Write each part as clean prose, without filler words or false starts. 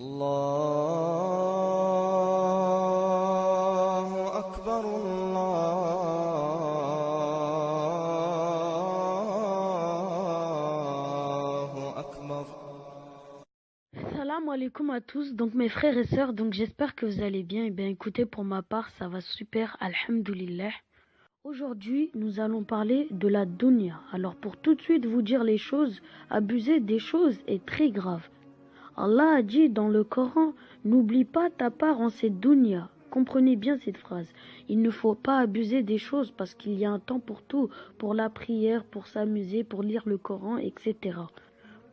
الله أكبر الله أكبر. Salam alaikum à tous, donc mes frères et sœurs, donc j'espère que vous allez bien. Et bien écoutez, pour ma part, ça va super, alhamdoulilah. Aujourd'hui, nous allons parler de la dunya. Alors pour tout de suite vous dire les choses, abuser des choses est très grave. Allah a dit dans le Coran, n'oublie pas ta part en cette dunya. Comprenez bien cette phrase. Il ne faut pas abuser des choses parce qu'il y a un temps pour tout, pour la prière, pour s'amuser, pour lire le Coran, etc.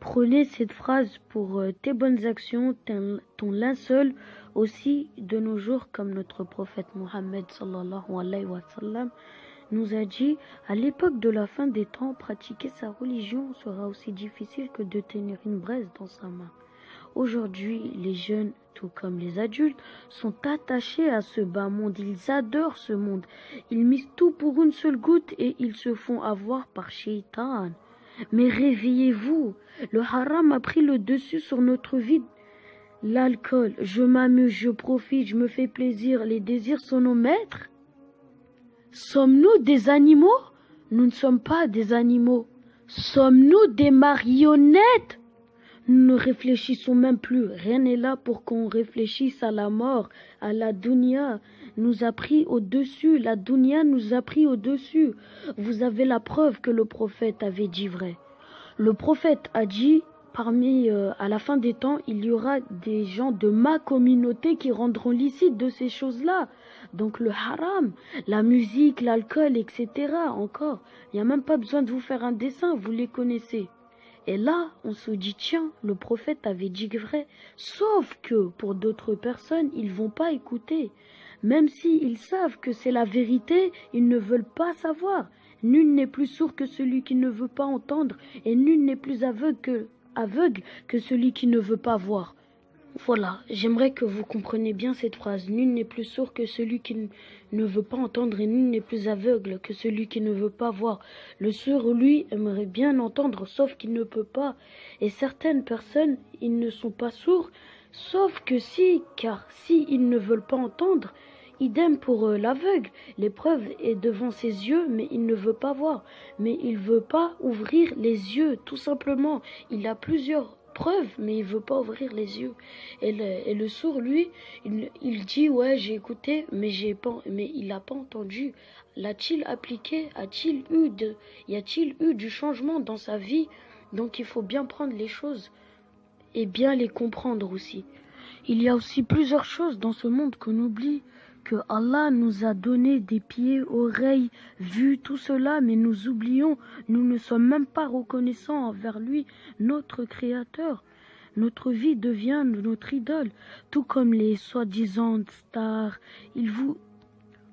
Prenez cette phrase pour tes bonnes actions, ton linceul aussi de nos jours, comme notre prophète Mohammed sallallahu alayhi wa sallam nous a dit, à l'époque de la fin des temps, pratiquer sa religion sera aussi difficile que de tenir une braise dans sa main. Aujourd'hui, les jeunes, tout comme les adultes, sont attachés à ce bas monde. Ils adorent ce monde. Ils misent tout pour une seule goutte et ils se font avoir par Shaitan. Mais réveillez-vous, le haram a pris le dessus sur notre vie. L'alcool, je m'amuse, je profite, je me fais plaisir, les désirs sont nos maîtres. Sommes-nous des animaux? Nous ne sommes pas des animaux. Sommes-nous des marionnettes? Nous ne réfléchissons même plus. Rien n'est là pour qu'on réfléchisse à la mort, à la dunya. Nous a pris au-dessus. La dunya nous a pris au-dessus. Vous avez la preuve que le prophète avait dit vrai. Le prophète a dit, à la fin des temps, il y aura des gens de ma communauté qui rendront licite de ces choses-là. Donc le haram, la musique, l'alcool, etc. Encore, il n'y a même pas besoin de vous faire un dessin, vous les connaissez. Et là, on se dit, tiens, le prophète avait dit vrai. Sauf que pour d'autres personnes, ils vont pas écouter. Même s'ils savent que c'est la vérité, ils ne veulent pas savoir. Nul n'est plus sourd que celui qui ne veut pas entendre, et nul n'est plus aveugle que celui qui ne veut pas voir. Voilà, j'aimerais que vous compreniez bien cette phrase. Nul n'est plus sourd que celui qui ne veut pas entendre, et nul n'est plus aveugle que celui qui ne veut pas voir. Le sourd, lui, aimerait bien entendre, sauf qu'il ne peut pas. Et certaines personnes, ils ne sont pas sourds, sauf que car si ils ne veulent pas entendre, idem pour l'aveugle. L'épreuve est devant ses yeux, mais il ne veut pas voir. Mais il ne veut pas ouvrir les yeux, tout simplement. Il a plusieurs preuves, mais il veut pas ouvrir les yeux. Et le sourd, lui, il dit, ouais, j'ai écouté, mais il n'a pas entendu. L'a-t-il appliqué? Y a-t-il eu du changement dans sa vie? Donc il faut bien prendre les choses et bien les comprendre aussi. Il y a aussi plusieurs choses dans ce monde qu'on oublie, que Allah nous a donné des pieds, oreilles, vues, tout cela, mais nous oublions, nous ne sommes même pas reconnaissants envers lui, notre Créateur. Notre vie devient notre idole, tout comme les soi-disant stars.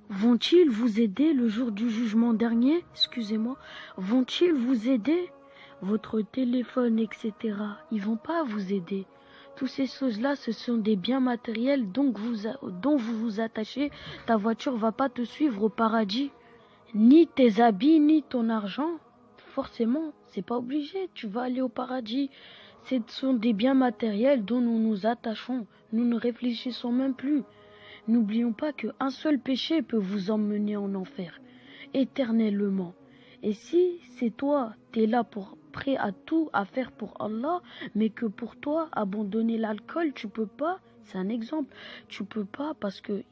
Vont-ils vous aider le jour du jugement dernier? Excusez-moi. Vont-ils vous aider? Votre téléphone, etc. Ils vont pas vous aider. Toutes ces choses-là, ce sont des biens matériels dont vous vous attachez. Ta voiture va pas te suivre au paradis. Ni tes habits, ni ton argent. Forcément, c'est pas obligé. Tu vas aller au paradis. Ce sont des biens matériels dont nous nous attachons. Nous ne réfléchissons même plus. N'oublions pas qu'un seul péché peut vous emmener en enfer, éternellement. Et si c'est toi, t'es là prêt à tout à faire pour Allah, mais que pour toi, abandonner l'alcool, tu peux pas, c'est un exemple, tu peux pas parce que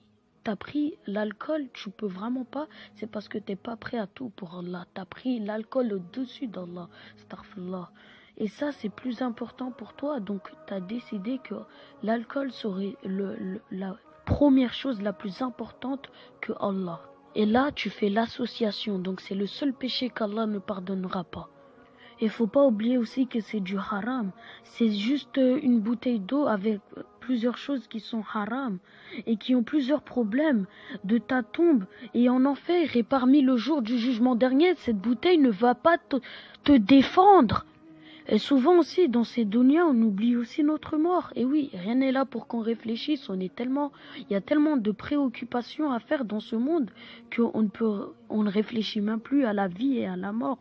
t'as pris l'alcool, tu peux vraiment pas, c'est parce que t'es pas prêt à tout pour Allah. T'as pris l'alcool au-dessus d'Allah, astaghfirullah. Et ça, c'est plus important pour toi, donc t'as décidé que l'alcool serait la première chose la plus importante que Allah. Et là, tu fais l'association, donc c'est le seul péché qu'Allah ne pardonnera pas. Et faut pas oublier aussi que c'est du haram. C'est juste une bouteille d'eau avec plusieurs choses qui sont haram et qui ont plusieurs problèmes de ta tombe et en enfer. Et parmi le jour du jugement dernier, cette bouteille ne va pas te défendre. Et souvent aussi, dans ces dunya, on oublie aussi notre mort. Et oui, rien n'est là pour qu'on réfléchisse. Il y a tellement de préoccupations à faire dans ce monde on ne réfléchit même plus à la vie et à la mort.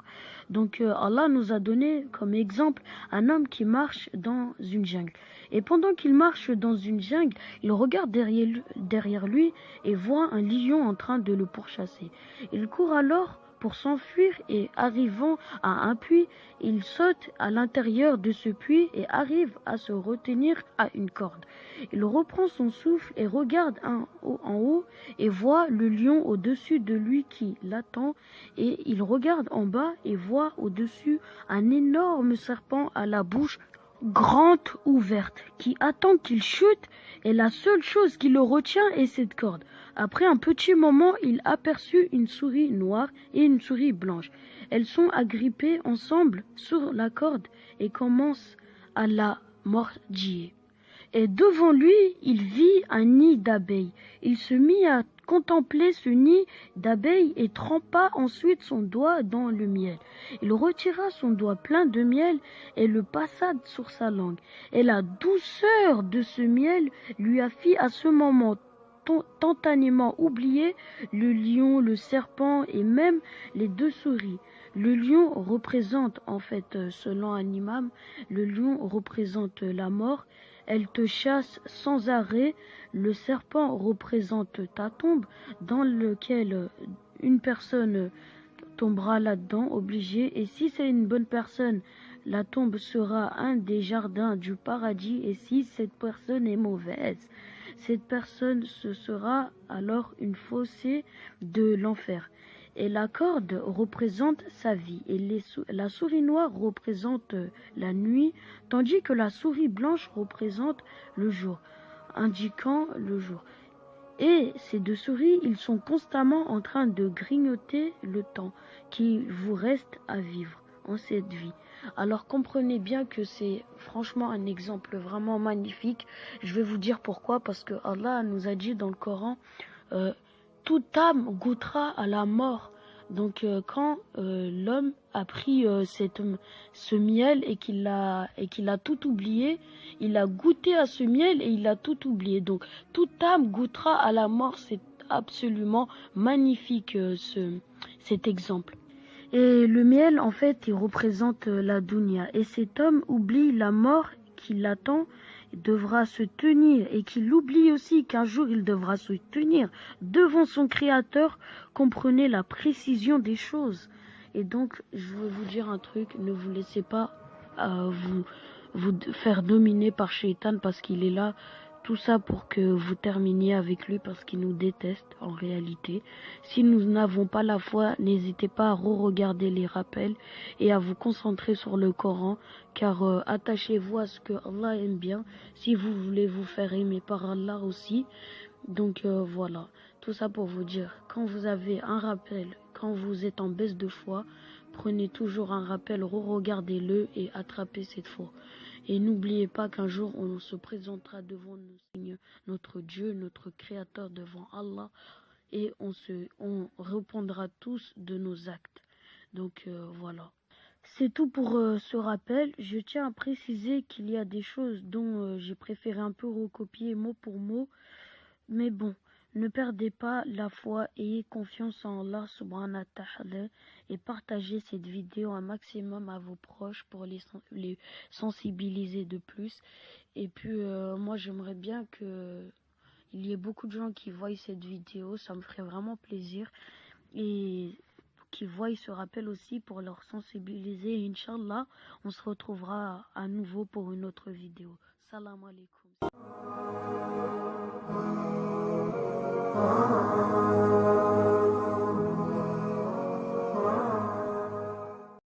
Donc, Allah nous a donné comme exemple un homme qui marche dans une jungle. Et pendant qu'il marche dans une jungle, il regarde derrière lui et voit un lion en train de le pourchasser. Il court alors pour s'enfuir et arrivant à un puits, il saute à l'intérieur de ce puits et arrive à se retenir à une corde. Il reprend son souffle et regarde en haut et voit le lion au-dessus de lui qui l'attend et il regarde en bas et voit au-dessus un énorme serpent à la bouche grande ouverte qui attend qu'il chute et la seule chose qui le retient est cette corde. Après un petit moment, il aperçut une souris noire et une souris blanche. Elles sont agrippées ensemble sur la corde et commencent à la mordiller. Et devant lui, il vit un nid d'abeilles. Il se mit à contempler ce nid d'abeilles et trempa ensuite son doigt dans le miel. Il retira son doigt plein de miel et le passa sur sa langue. Et la douceur de ce miel lui a fait à ce moment momentanément oublier le lion, le serpent et même les deux souris. Le lion représente, en fait, selon un imam, le lion représente la mort. Elle te chasse sans arrêt. Le serpent représente ta tombe dans lequel une personne tombera là-dedans, obligée. Et si c'est une bonne personne, la tombe sera un des jardins du paradis. Et si cette personne est mauvaise, cette personne, ce sera alors une fossée de l'enfer. Et la corde représente sa vie. Et la souris noire représente la nuit, tandis que la souris blanche représente le jour, indiquant le jour. Et ces deux souris, ils sont constamment en train de grignoter le temps qui vous reste à vivre en cette vie. Alors comprenez bien que c'est franchement un exemple vraiment magnifique. Je vais vous dire pourquoi, parce que Allah nous a dit dans le Coran, toute âme goûtera à la mort. Donc quand l'homme a pris ce miel et qu'il a tout oublié, il a goûté à ce miel et il a tout oublié. Donc toute âme goûtera à la mort. C'est absolument magnifique cet exemple. Et le miel, en fait, il représente la dunya. Et cet homme oublie la mort qui l'attend, devra se tenir, et qu'il oublie aussi qu'un jour il devra se tenir devant son Créateur. Comprenez la précision des choses. Et donc, je veux vous dire un truc, ne vous laissez pas vous faire dominer par Shaitan parce qu'il est là. Tout ça pour que vous terminiez avec lui parce qu'il nous déteste en réalité. Si nous n'avons pas la foi, n'hésitez pas à re-regarder les rappels et à vous concentrer sur le Coran, car attachez-vous à ce que Allah aime bien, si vous voulez vous faire aimer par Allah aussi. Donc voilà, tout ça pour vous dire, quand vous avez un rappel, quand vous êtes en baisse de foi, prenez toujours un rappel, re-regardez-le et attrapez cette foi. Et n'oubliez pas qu'un jour on se présentera devant nos signes, notre Dieu, notre Créateur devant Allah, et on répondra tous de nos actes. Donc voilà. C'est tout pour ce rappel. Je tiens à préciser qu'il y a des choses dont j'ai préféré un peu recopier mot pour mot. Mais bon, ne perdez pas la foi, ayez confiance en Allah subhanahu wa ta'ala et partagez cette vidéo un maximum à vos proches pour les sensibiliser de plus. Et puis moi j'aimerais bien que il y ait beaucoup de gens qui voient cette vidéo, ça me ferait vraiment plaisir. Et qui voient ce rappel aussi pour leur sensibiliser. Et Inch'Allah, on se retrouvera à nouveau pour une autre vidéo. Salam alaikum.